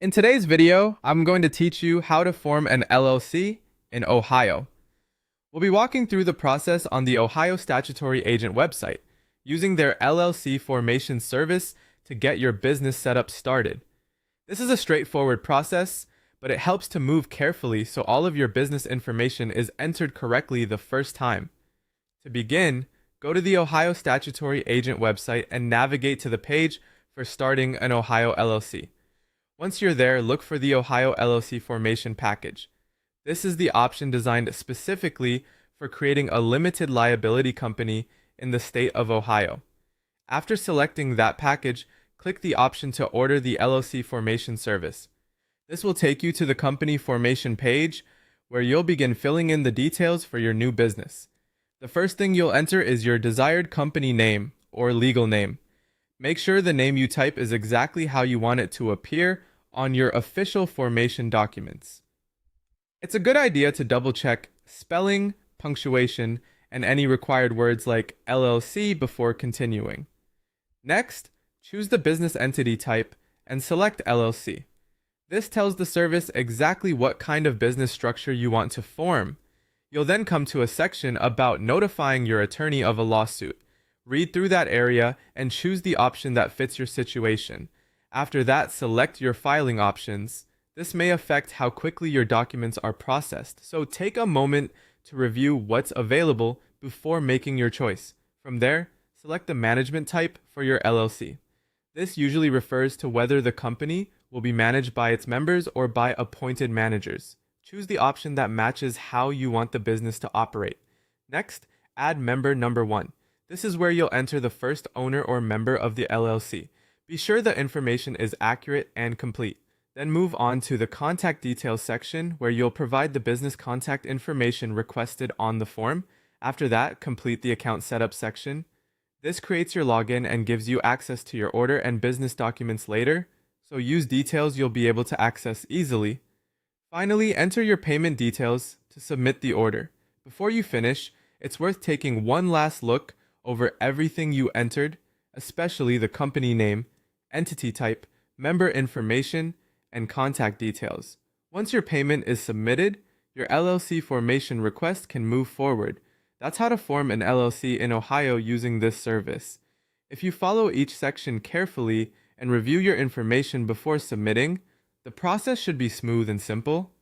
In today's video, I'm going to teach you how to form an LLC in Ohio. We'll be walking through the process on the Ohio Statutory Agent website, using their LLC formation service to get your business setup started. This is a straightforward process, but it helps to move carefully so all of your business information is entered correctly the first time. To begin, go to the Ohio Statutory Agent website and navigate to the page for starting an Ohio LLC. Once you're there, look for the Ohio LLC formation package. This is the option designed specifically for creating a limited liability company in the state of Ohio. After selecting that package, click the option to order the LLC formation service. This will take you to the company formation page where you'll begin filling in the details for your new business. The first thing you'll enter is your desired company name or legal name. Make sure the name you type is exactly how you want it to appear on your official formation documents. It's a good idea to double check spelling, punctuation, and any required words like LLC before continuing. Next, choose the business entity type and select LLC. This tells the service exactly what kind of business structure you want to form. You'll then come to a section about notifying your attorney of a lawsuit. Read through that area and choose the option that fits your situation. After that, select your filing options. This may affect how quickly your documents are processed, so take a moment to review what's available before making your choice. From there, select the management type for your LLC. This usually refers to whether the company will be managed by its members or by appointed managers. Choose the option that matches how you want the business to operate. Next, add member number 1. This is where you'll enter the first owner or member of the LLC. Be sure the information is accurate and complete. Then move on to the contact details section where you'll provide the business contact information requested on the form. After that, complete the account setup section. This creates your login and gives you access to your order and business documents later, so use details you'll be able to access easily. Finally, enter your payment details to submit the order. Before you finish, it's worth taking one last look over everything you entered, especially the company name, entity type, member information, and contact details. Once your payment is submitted, your LLC formation request can move forward. That's how to form an LLC in Ohio using this service. If you follow each section carefully and review your information before submitting, the process should be smooth and simple.